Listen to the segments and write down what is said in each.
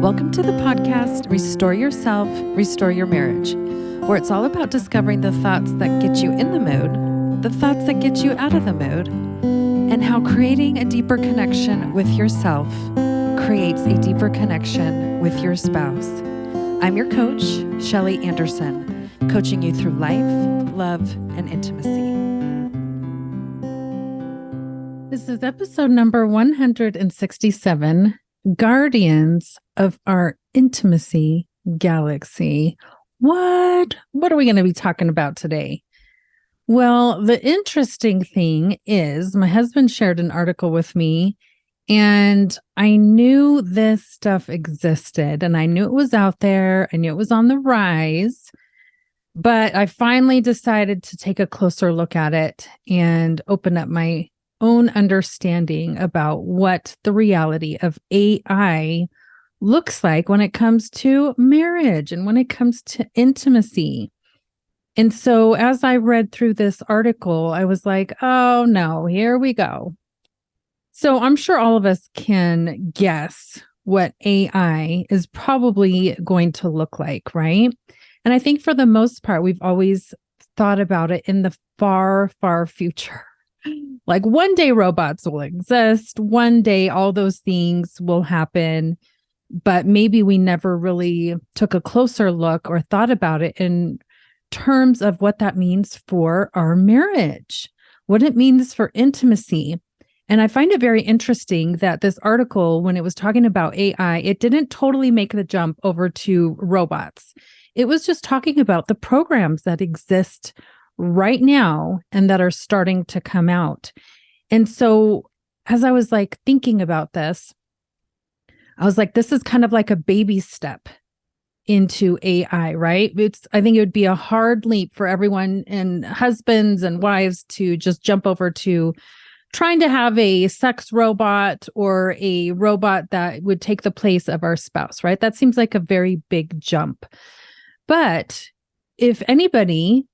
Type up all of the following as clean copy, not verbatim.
Welcome to the podcast, Restore Yourself, Restore Your Marriage, where it's all about discovering the thoughts that get you in the mood, the thoughts that get you out of the mood, and how creating a deeper connection with yourself creates a deeper connection with your spouse. I'm your coach, Shelly Anderson, coaching you through life, love, and intimacy. This is episode number 167, Guardians of Our Intimacy Galaxy. What are we going to be talking about today? Well, the interesting thing is my husband shared an article with me, and I knew this stuff existed, and I knew it was out there. I knew it was on the rise, but I finally decided to take a closer look at it and open up my own understanding about what the reality of AI looks like when it comes to marriage and when it comes to intimacy. And so as I read through this article, I was like, oh no, here we go. So I'm sure all of us can guess what AI is probably going to look like, right? And I think for the most part, we've always thought about it in the far, far future. Like one day robots will exist, one day all those things will happen, but maybe we never really took a closer look or thought about it in terms of what that means for our marriage, what it means for intimacy. And I find it very interesting that this article, when it was talking about AI, it didn't totally make the jump over to robots. It was just talking about the programs that exist right now and that are starting to come out. And so as I was like thinking about this, I was like, this is kind of like a baby step into AI, right? I think it would be a hard leap for everyone and husbands and wives to just jump over to trying to have a sex robot or a robot that would take the place of our spouse, right? That seems like a very big jump. But if anybody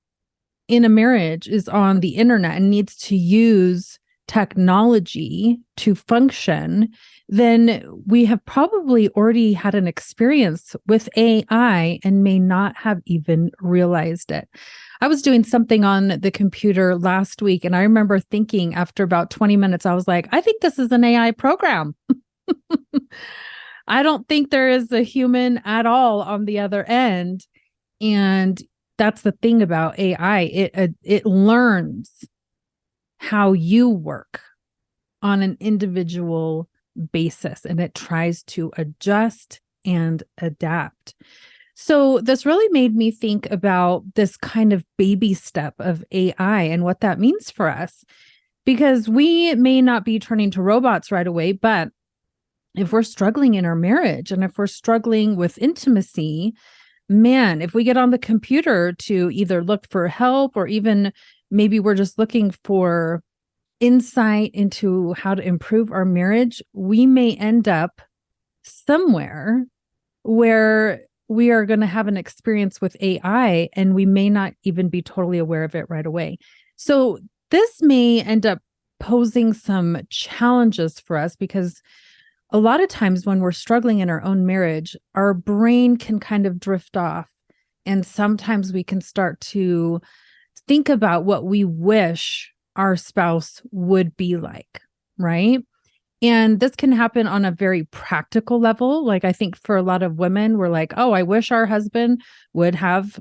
in a marriage is on the internet and needs to use technology to function, then we have probably already had an experience with AI and may not have even realized it. I was doing something on the computer last week, and I remember thinking after about 20 minutes, I was like, I think this is an AI program. I don't think there is a human at all on the other end. And that's the thing about AI. It learns how you work on an individual basis, and it tries to adjust and adapt. So this really made me think about this kind of baby step of AI and what that means for us, because we may not be turning to robots right away, but if we're struggling in our marriage and if we're struggling with intimacy, man, if we get on the computer to either look for help or even maybe we're just looking for insight into how to improve our marriage, we may end up somewhere where we are going to have an experience with AI and we may not even be totally aware of it right away. So this may end up posing some challenges for us because a lot of times when we're struggling in our own marriage, our brain can kind of drift off. And sometimes we can start to think about what we wish our spouse would be like, right? And this can happen on a very practical level. Like I think for a lot of women, we're like, oh, I wish our husband would have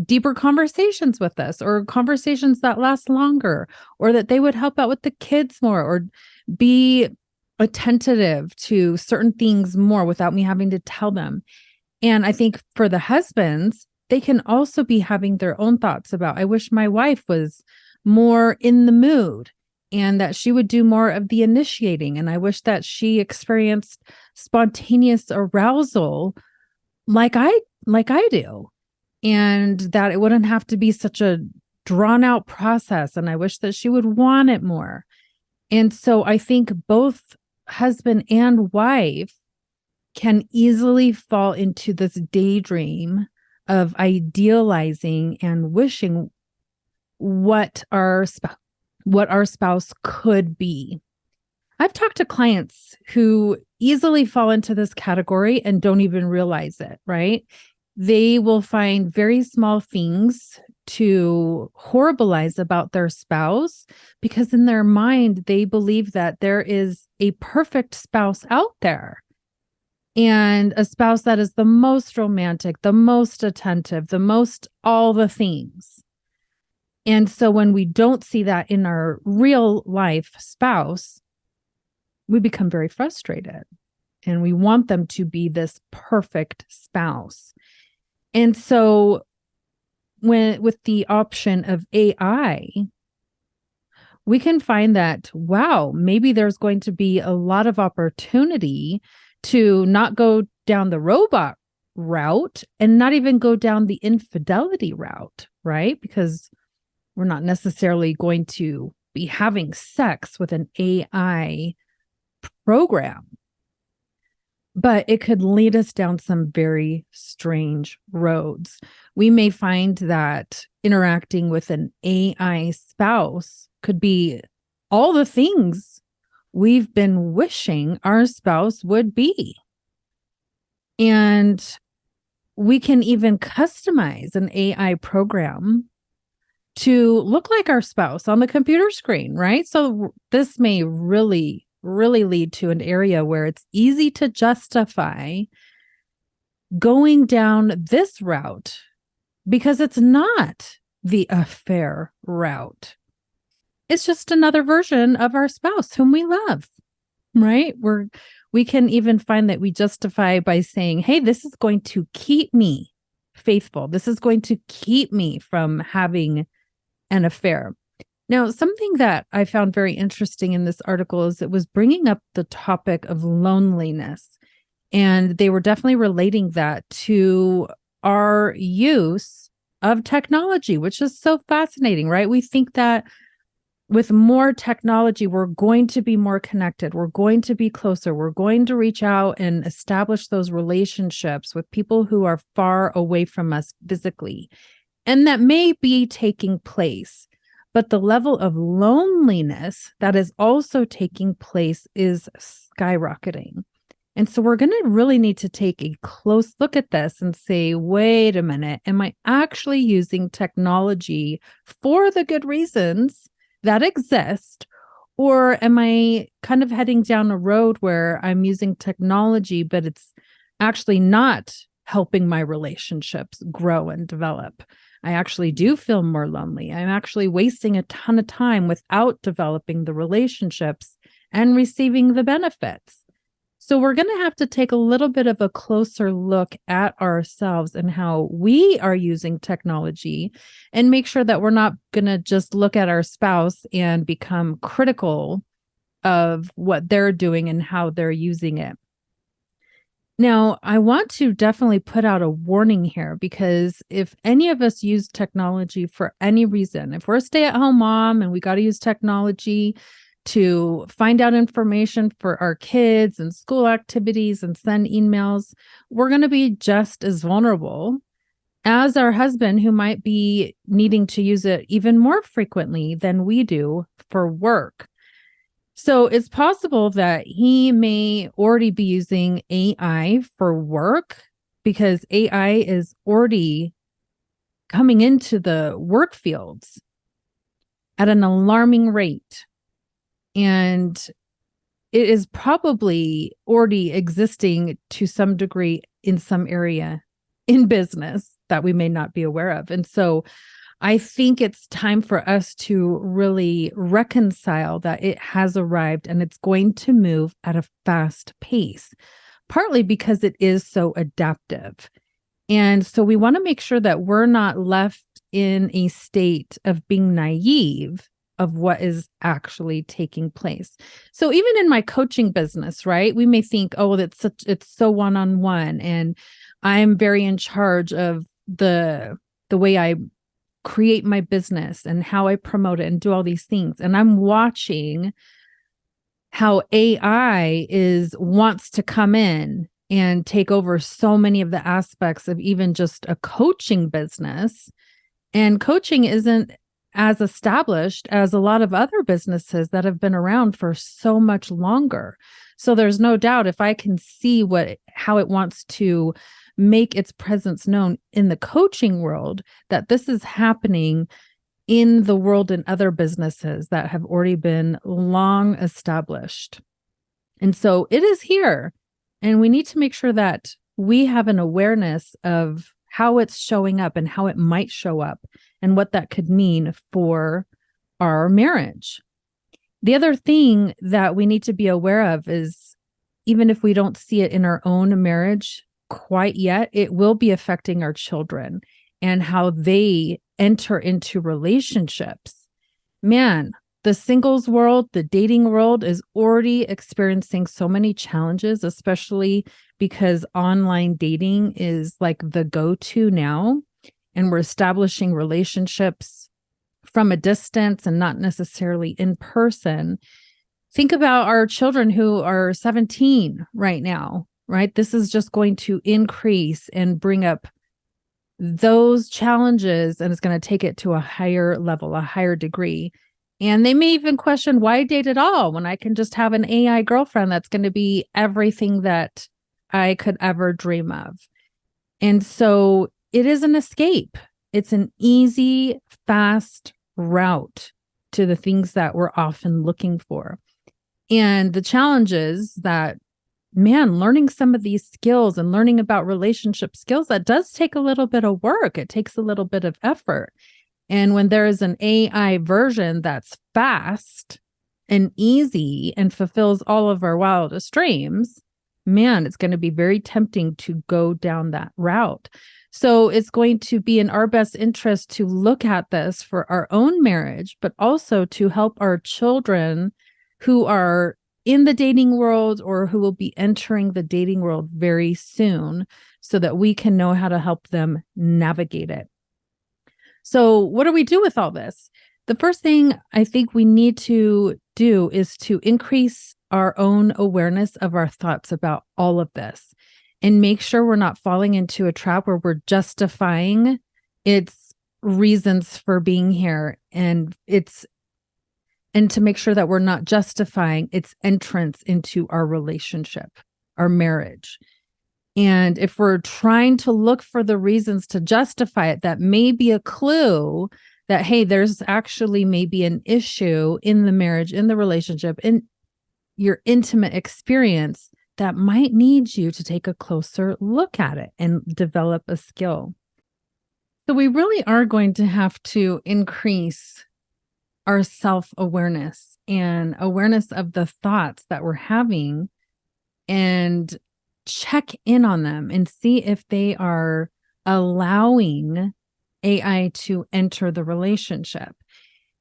deeper conversations with us, or conversations that last longer, or that they would help out with the kids more, or be attentive to certain things more without me having to tell them. And I think for the husbands, they can also be having their own thoughts about, I wish my wife was more in the mood and that she would do more of the initiating. And I wish that she experienced spontaneous arousal like I do. And that it wouldn't have to be such a drawn out process. And I wish that she would want it more. And so I think both husband and wife can easily fall into this daydream of idealizing and wishing what our spouse could be. I've talked to clients who easily fall into this category and don't even realize it, right? They will find very small things to horribilize about their spouse because in their mind, they believe that there is a perfect spouse out there and a spouse that is the most romantic, the most attentive, the most all the things. And so when we don't see that in our real life spouse, we become very frustrated and we want them to be this perfect spouse. And so with the option of AI, we can find that, wow, maybe there's going to be a lot of opportunity to not go down the robot route and not even go down the infidelity route, right? Because we're not necessarily going to be having sex with an AI program, but it could lead us down some very strange roads. We may find that interacting with an AI spouse could be all the things we've been wishing our spouse would be. And we can even customize an AI program to look like our spouse on the computer screen, right? So this may really lead to an area where it's easy to justify going down this route because it's not the affair route. It's just another version of our spouse whom we love, right? We can even find that we justify by saying, hey, this is going to keep me faithful. This is going to keep me from having an affair. Now, something that I found very interesting in this article is it was bringing up the topic of loneliness. And they were definitely relating that to our use of technology, which is so fascinating, right? We think that with more technology, we're going to be more connected. We're going to be closer. We're going to reach out and establish those relationships with people who are far away from us physically. And that may be taking place. But the level of loneliness that is also taking place is skyrocketing. And so we're going to really need to take a close look at this and say, wait a minute, am I actually using technology for the good reasons that exist? Or am I kind of heading down a road where I'm using technology, but it's actually not helping my relationships grow and develop? I actually do feel more lonely. I'm actually wasting a ton of time without developing the relationships and receiving the benefits. So we're going to have to take a little bit of a closer look at ourselves and how we are using technology and make sure that we're not going to just look at our spouse and become critical of what they're doing and how they're using it. Now, I want to definitely put out a warning here because if any of us use technology for any reason, if we're a stay-at-home mom and we got to use technology to find out information for our kids and school activities and send emails, we're going to be just as vulnerable as our husband who might be needing to use it even more frequently than we do for work. So it's possible that he may already be using AI for work because AI is already coming into the work fields at an alarming rate. And it is probably already existing to some degree in some area in business that we may not be aware of. And so I think it's time for us to really reconcile that it has arrived and it's going to move at a fast pace, partly because it is so adaptive. And so we want to make sure that we're not left in a state of being naive of what is actually taking place. So even in my coaching business, right, we may think, oh, it's so one-on-one and I'm very in charge of the way I create my business and how I promote it and do all these things. And I'm watching how AI wants to come in and take over so many of the aspects of even just a coaching business. And coaching isn't as established as a lot of other businesses that have been around for so much longer. So there's no doubt if I can see how it wants to make its presence known in the coaching world, that this is happening in the world in other businesses that have already been long established. And so it is here. And we need to make sure that we have an awareness of how it's showing up and how it might show up and what that could mean for our marriage. The other thing that we need to be aware of is, even if we don't see it in our own marriage quite yet, it will be affecting our children and how they enter into relationships. Man, the singles world, the dating world is already experiencing so many challenges, especially because online dating is like the go-to now. And we're establishing relationships from a distance and not necessarily in person. Think about our children who are 17 right now, right? This is just going to increase and bring up those challenges, and it's going to take it to a higher level, a higher degree. And they may even question, why date at all when I can just have an AI girlfriend that's going to be everything that I could ever dream of? And so it is an escape. It's an easy, fast route to the things that we're often looking for. And the challenge is that, man, learning some of these skills and learning about relationship skills, that does take a little bit of work. It takes a little bit of effort. And when there is an AI version that's fast and easy and fulfills all of our wildest dreams, man, it's going to be very tempting to go down that route. So it's going to be in our best interest to look at this for our own marriage, but also to help our children who are in the dating world or who will be entering the dating world very soon, so that we can know how to help them navigate it. So what do we do with all this? The first thing I think we need to do is to increase our own awareness of our thoughts about all of this and make sure we're not falling into a trap where we're justifying its reasons for being here, and to make sure that we're not justifying its entrance into our relationship, our marriage. And if we're trying to look for the reasons to justify it, that may be a clue that, hey, there's actually maybe an issue in the marriage, in the relationship, in your intimate experience that might need you to take a closer look at it and develop a skill. So we really are going to have to increase our self-awareness and awareness of the thoughts that we're having, and check in on them and see if they are allowing AI to enter the relationship.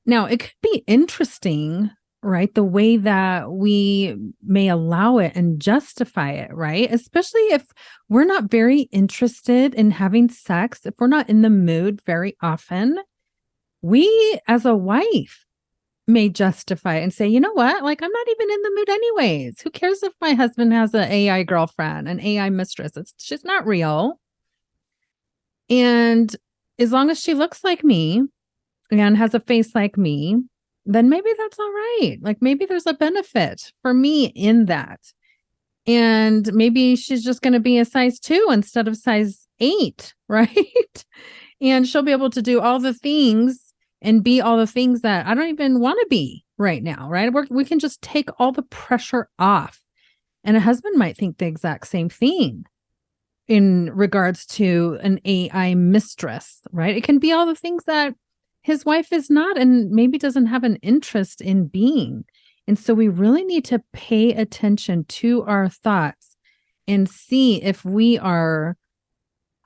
Now, it could be interesting, right? The way that we may allow it and justify it, right? Especially if we're not very interested in having sex, if we're not in the mood very often, we as a wife may justify it and say, you know what? Like, I'm not even in the mood anyways. Who cares if my husband has an AI girlfriend, an AI mistress? She's not real. And as long as she looks like me and has a face like me, then maybe that's all right. Like, maybe there's a benefit for me in that. And maybe she's just going to be a size 2 instead of size 8, right? And she'll be able to do all the things and be all the things that I don't even want to be right now, right? We can just take all the pressure off. And a husband might think the exact same thing in regards to an AI mistress, right? It can be all the things that his wife is not and maybe doesn't have an interest in being. And so we really need to pay attention to our thoughts and see if we are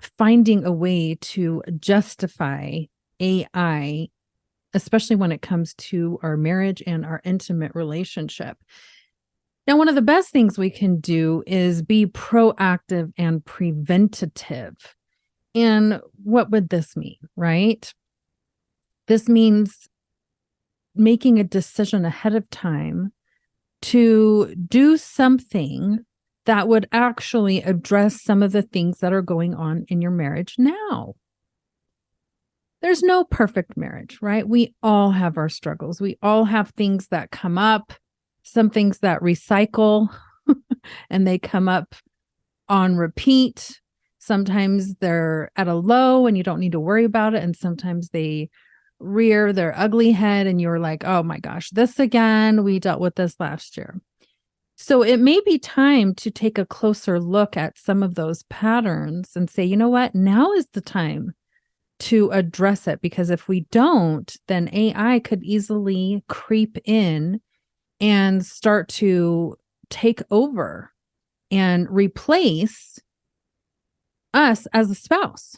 finding a way to justify AI, especially when it comes to our marriage and our intimate relationship. Now, one of the best things we can do is be proactive and preventative. And what would this mean, right? This means making a decision ahead of time to do something that would actually address some of the things that are going on in your marriage now. there's no perfect marriage, right? We all have our struggles. We all have things that come up, some things that recycle and they come up on repeat. Sometimes they're at a low and you don't need to worry about it. And sometimes they rear their ugly head and you're like, oh my gosh, this again. We dealt with this last year. So it may be time to take a closer look at some of those patterns and say, you know what, now is the time to address it. Because if we don't, then AI could easily creep in and start to take over and replace us as a spouse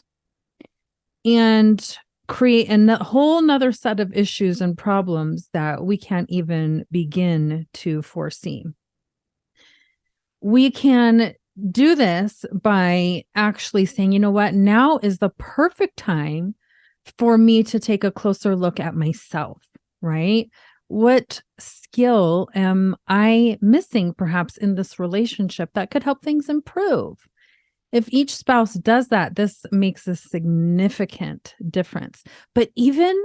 and create a whole nother set of issues and problems that we can't even begin to foresee. We can do this by actually saying, you know what, now is the perfect time for me to take a closer look at myself, right? What skill am I missing perhaps in this relationship that could help things improve? If each spouse does that, this makes a significant difference. But even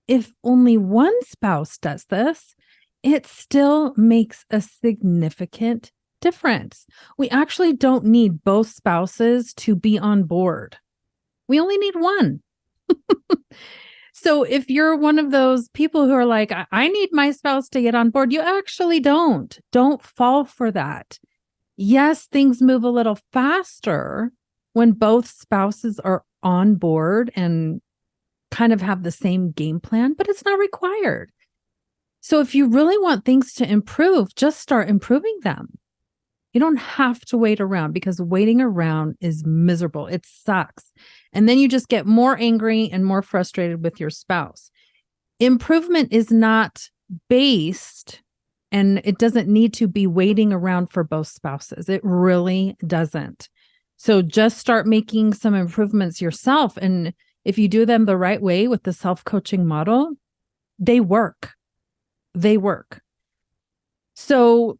if only one spouse does this, it still makes a significant difference. We actually don't need both spouses to be on board. We only need one. So if you're one of those people who are like, I need my spouse to get on board, you actually don't. Don't fall for that. Yes, things move a little faster when both spouses are on board and kind of have the same game plan, but it's not required. So if you really want things to improve, just start improving them. You don't have to wait around because waiting around is miserable. It sucks. And then you just get more angry and more frustrated with your spouse. Improvement is not based, and it doesn't need to be waiting around for both spouses. It really doesn't. So just start making some improvements yourself. And if you do them the right way with the self-coaching model, they work. They work. So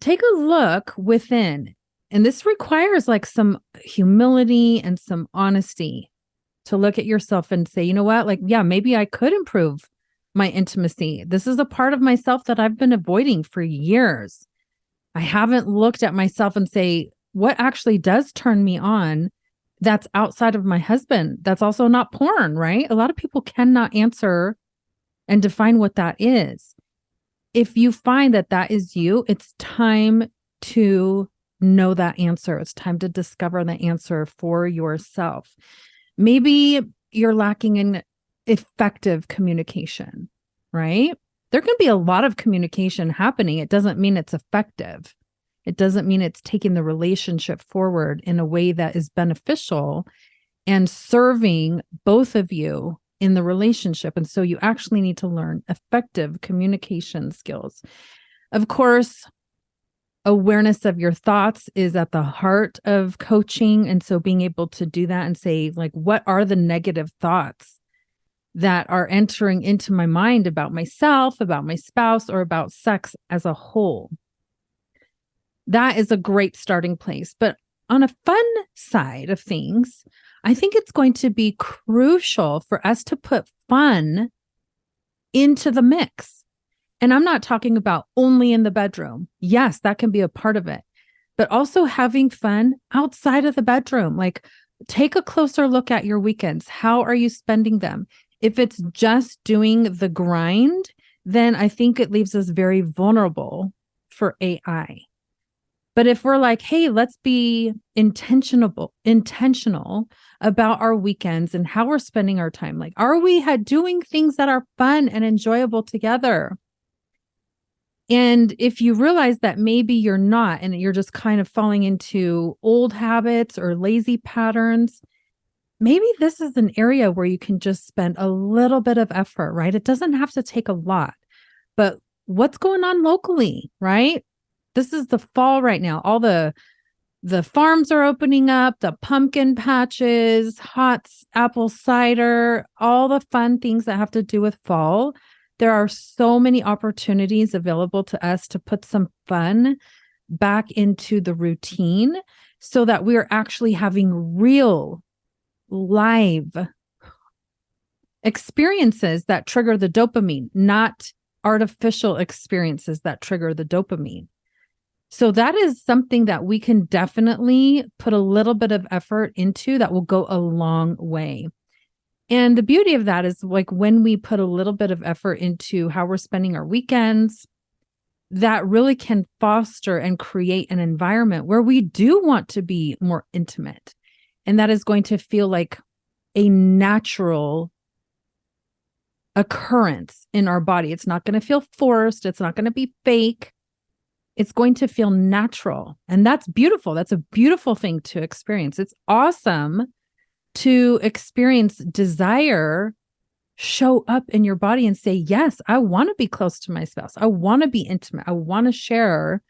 take a look within, and this requires like some humility and some honesty to look at yourself and say, you know what, like, yeah, maybe I could improve my intimacy. This is a part of myself that I've been avoiding for years. I haven't looked at myself and say, what actually does turn me on that's outside of my husband? That's also not porn, right? A lot of people cannot answer and define what that is. If you find that that is you, it's time to know that answer. It's time to discover the answer for yourself. Maybe you're lacking in effective communication, right? There can be a lot of communication happening. It doesn't mean it's effective. It doesn't mean it's taking the relationship forward in a way that is beneficial and serving both of you in the relationship. And so you actually need to learn effective communication skills. Of course, awareness of your thoughts is at the heart of coaching. And so being able to do that and say, like, what are the negative thoughts that are entering into my mind about myself, about my spouse, or about sex as a whole? That is a great starting place. But on a fun side of things, I think it's going to be crucial for us to put fun into the mix. And I'm not talking about only in the bedroom. Yes, that can be a part of it, but also having fun outside of the bedroom. Like, take a closer look at your weekends. How are you spending them? If it's just doing the grind, then I think it leaves us very vulnerable for AI. But if we're like, hey, let's be intentional about our weekends and how we're spending our time. Like, are we doing things that are fun and enjoyable together? And if you realize that maybe you're not, and you're just kind of falling into old habits or lazy patterns, maybe this is an area where you can just spend a little bit of effort, right? It doesn't have to take a lot, but what's going on locally, right? This is the fall right now. All the farms are opening up, the pumpkin patches, hot apple cider, all the fun things that have to do with fall. There are so many opportunities available to us to put some fun back into the routine so that we are actually having real, live experiences that trigger the dopamine, not artificial experiences that trigger the dopamine. So that is something that we can definitely put a little bit of effort into that will go a long way. And the beauty of that is like when we put a little bit of effort into how we're spending our weekends, that really can foster and create an environment where we do want to be more intimate. And that is going to feel like a natural occurrence in our body. It's not going to feel forced. It's not going to be fake. It's going to feel natural. And that's beautiful. That's a beautiful thing to experience. It's awesome to experience desire show up in your body and say, yes, I want to be close to my spouse. I want to be intimate. I want to share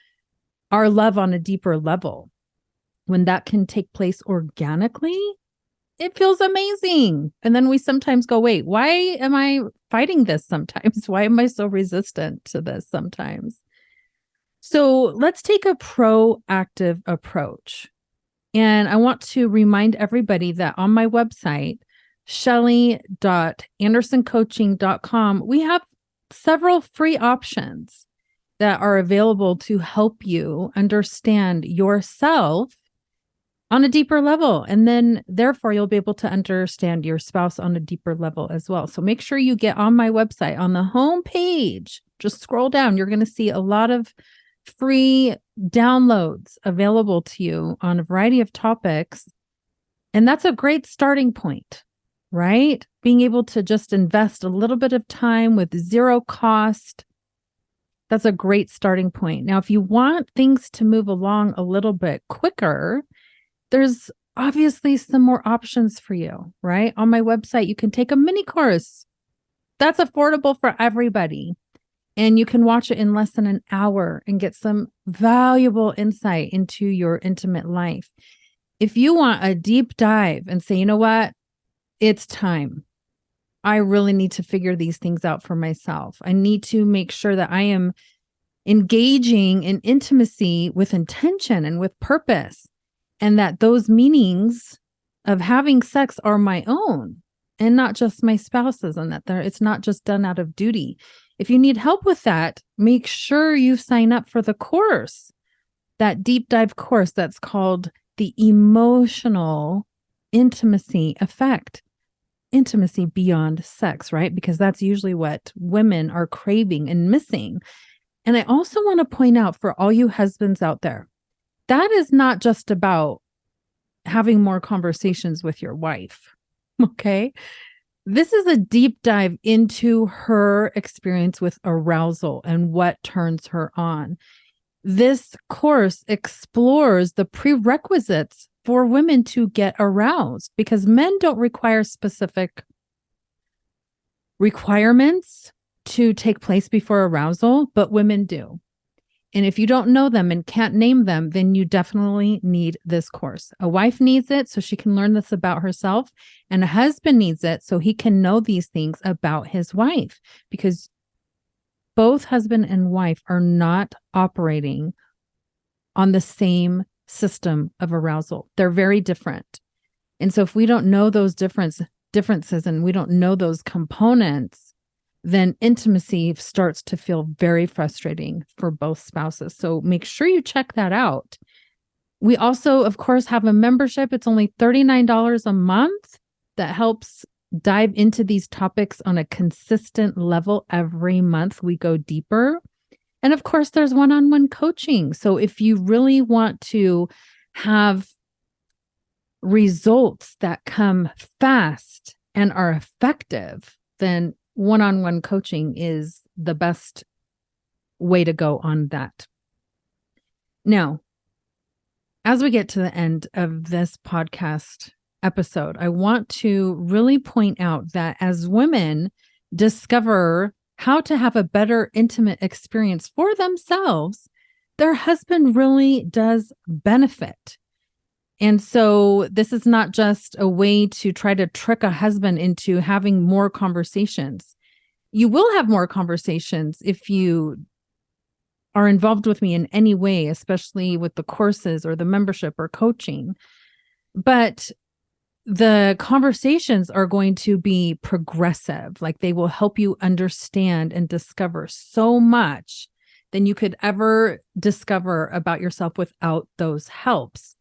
our love on a deeper level. When that can take place organically, it feels amazing. And then we sometimes go, wait, why am I fighting this sometimes? Why am I so resistant to this sometimes? So let's take a proactive approach. And I want to remind everybody that on my website, shelly.andersoncoaching.com, we have several free options that are available to help you understand yourself on a deeper level. And then therefore, you'll be able to understand your spouse on a deeper level as well. So make sure you get on my website. On the home page, just scroll down. You're going to see a lot of free downloads available to you on a variety of topics. And that's a great starting point, right? Being able to just invest a little bit of time with zero cost. That's a great starting point. Now, if you want things to move along a little bit quicker, there's obviously some more options for you, right? On my website, you can take a mini course that's affordable for everybody. And you can watch it in less than an hour and get some valuable insight into your intimate life. If you want a deep dive and say, you know what, it's time. I really need to figure these things out for myself. I need to make sure that I am engaging in intimacy with intention and with purpose, and that those meanings of having sex are my own and not just my spouse's, and that it's not just done out of duty. If you need help with that, make sure you sign up for the course, that deep dive course that's called the Emotional Intimacy Effect, intimacy beyond sex, right? Because that's usually what women are craving and missing. And I also want to point out for all you husbands out there, that is not just about having more conversations with your wife, okay? This is a deep dive into her experience with arousal and what turns her on. This course explores the prerequisites for women to get aroused, because men don't require specific requirements to take place before arousal, but women do. And if you don't know them and can't name them, then you definitely need this course. A wife needs it so she can learn this about herself, and a husband needs it so he can know these things about his wife, because both husband and wife are not operating on the same system of arousal. They're very different. And so if we don't know those differences and we don't know those components, then intimacy starts to feel very frustrating for both spouses. So make sure you check that out. We also, of course, have a membership. It's only $39 a month that helps dive into these topics on a consistent level. Every month we go deeper. And of course, there's one-on-one coaching. So if you really want to have results that come fast and are effective, then one-on-one coaching is the best way to go on that. Now, as we get to the end of this podcast episode, I want to really point out that as women discover how to have a better intimate experience for themselves, their husband really does benefit. And so this is not just a way to try to trick a husband into having more conversations. You will have more conversations if you are involved with me in any way, especially with the courses or the membership or coaching. But the conversations are going to be progressive. Like they will help you understand and discover so much than you could ever discover about yourself without those helps.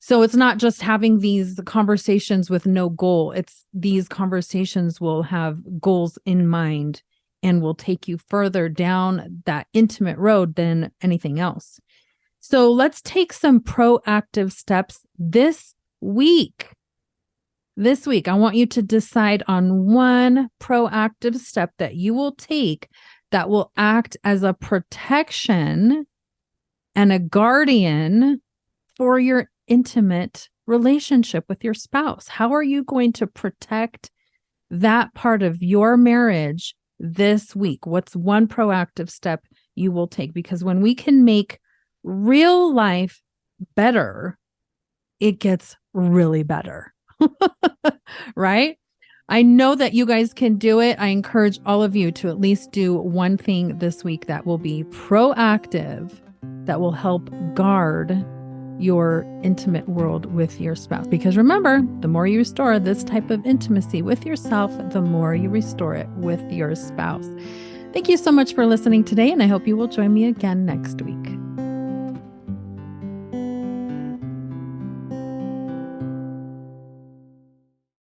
So it's not just having these conversations with no goal. It's these conversations will have goals in mind and will take you further down that intimate road than anything else. So let's take some proactive steps this week. This week, I want you to decide on one proactive step that you will take that will act as a protection and a guardian for your intimate relationship with your spouse. How are you going to protect that part of your marriage this week? What's one proactive step you will take? Because when we can make real life better, it gets really better. Right? I know that you guys can do it. I encourage all of you to at least do one thing this week that will be proactive, that will help guard your intimate world with your spouse. Because remember, the more you restore this type of intimacy with yourself, the more you restore it with your spouse. Thank you so much for listening today, and I hope you will join me again next week.